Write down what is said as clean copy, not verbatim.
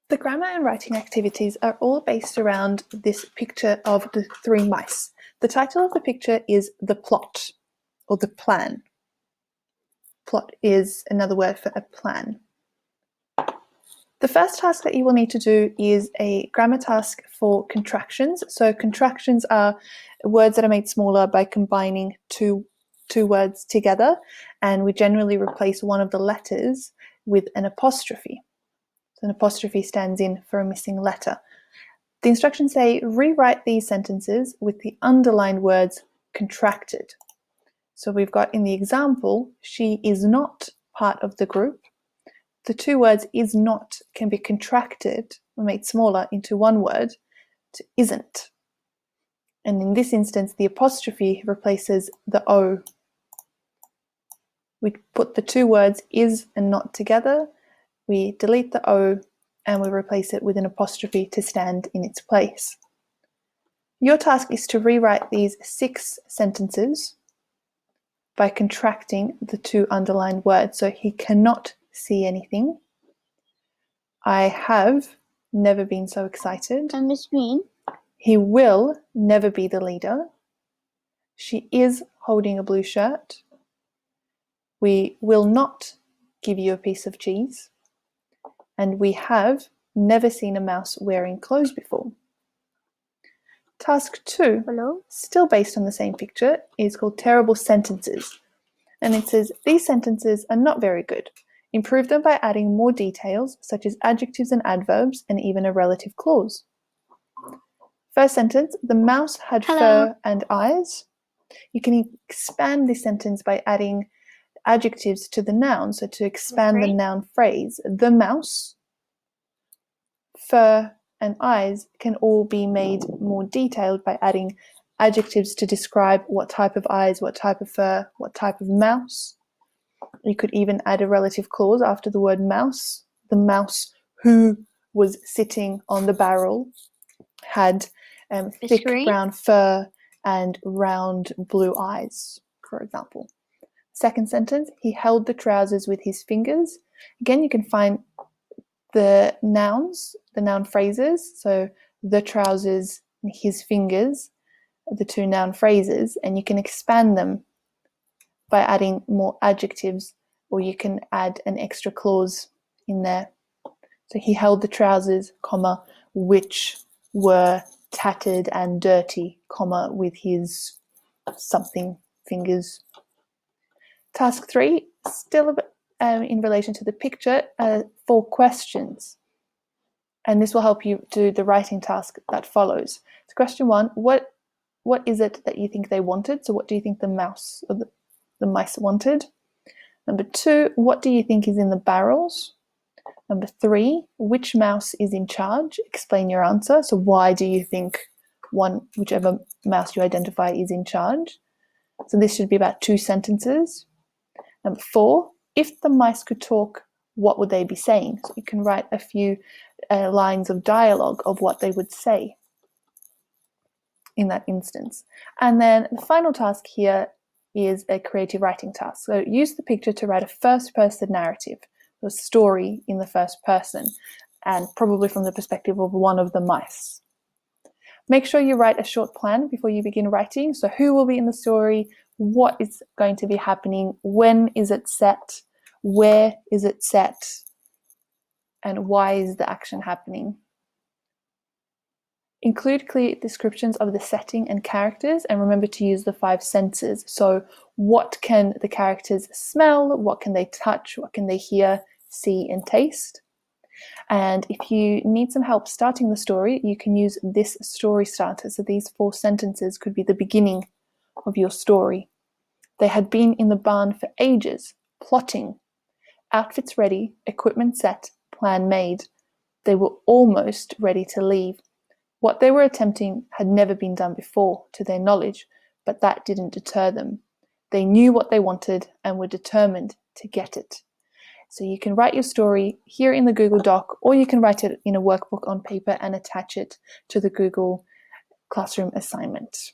The grammar and writing activities are all based around this picture of the three mice. The title of the picture is The Plot, or The Plan. Plot is another word for a plan. The first task that you will need to do is a grammar task for contractions. So contractions are words that are made smaller by combining two words together, and we generally replace one of the letters with an apostrophe. So an apostrophe stands in for a missing letter. The instructions say rewrite these sentences with the underlined words contracted. So we've got in the example, she is not part of the group. The two words is not can be contracted or made smaller into one word to isn't. And in this instance, the apostrophe replaces the O. We put the two words is and not together, we delete the O, and we replace it with an apostrophe to stand in its place. Your task is to rewrite these 6 sentences by contracting the 2 underlined words. So he cannot see anything. I have never been so excited. And Miss Green? He will never be the leader. She is holding a blue shirt. We will not give you a piece of cheese. And we have never seen a mouse wearing clothes before. Task 2, still based on the same picture, is called Terrible Sentences. And it says, these sentences are not very good. Improve them by adding more details, such as adjectives and adverbs, and even a relative clause. First sentence, the mouse had fur and eyes. You can expand this sentence by adding adjectives to the noun. So to expand the noun phrase, the mouse, fur, and eyes can all be made more detailed by adding adjectives to describe what type of eyes, what type of fur, what type of mouse. You could even add a relative clause after the word mouse. The mouse who was sitting on the barrel had thick brown fur and round blue eyes, for example. Second sentence, he held the trousers with his fingers. Again, you can find the nouns, the noun phrases, so the trousers, his fingers, the 2 noun phrases, and you can expand them by adding more adjectives, or you can add an extra clause in there. So he held the trousers, comma, which were tattered and dirty, comma, with his something fingers. Task 3, still in relation to the picture, 4 questions. And this will help you do the writing task that follows. So question 1, what is it that you think they wanted? So what do you think the mouse or the mice wanted? Number 2, what do you think is in the barrels? Number 3, which mouse is in charge? Explain your answer. So why do you think whichever mouse you identify is in charge? So this should be about 2 sentences. Number 4, if the mice could talk, what would they be saying? So you can write a few lines of dialogue of what they would say in that instance. And then the final task here is a creative writing task. So use the picture to write a first-person narrative, a story in the first person, and probably from the perspective of one of the mice. Make sure you write a short plan before you begin writing. So who will be in the story? What is going to be happening? When is it set? Where is it set? And why is the action happening? Include clear descriptions of the setting and characters, and remember to use the 5 senses. So what can the characters smell? What can they touch? What can they hear, see, and taste? And if you need some help starting the story, you can use this story starter. So these 4 sentences could be the beginning of your story. They had been in the barn for ages, plotting. Outfits ready, equipment set, plan made. They were almost ready to leave. What they were attempting had never been done before, to their knowledge, but that didn't deter them. They knew what they wanted and were determined to get it. So you can write your story here in the Google Doc, or you can write it in a workbook on paper and attach it to the Google Classroom assignment.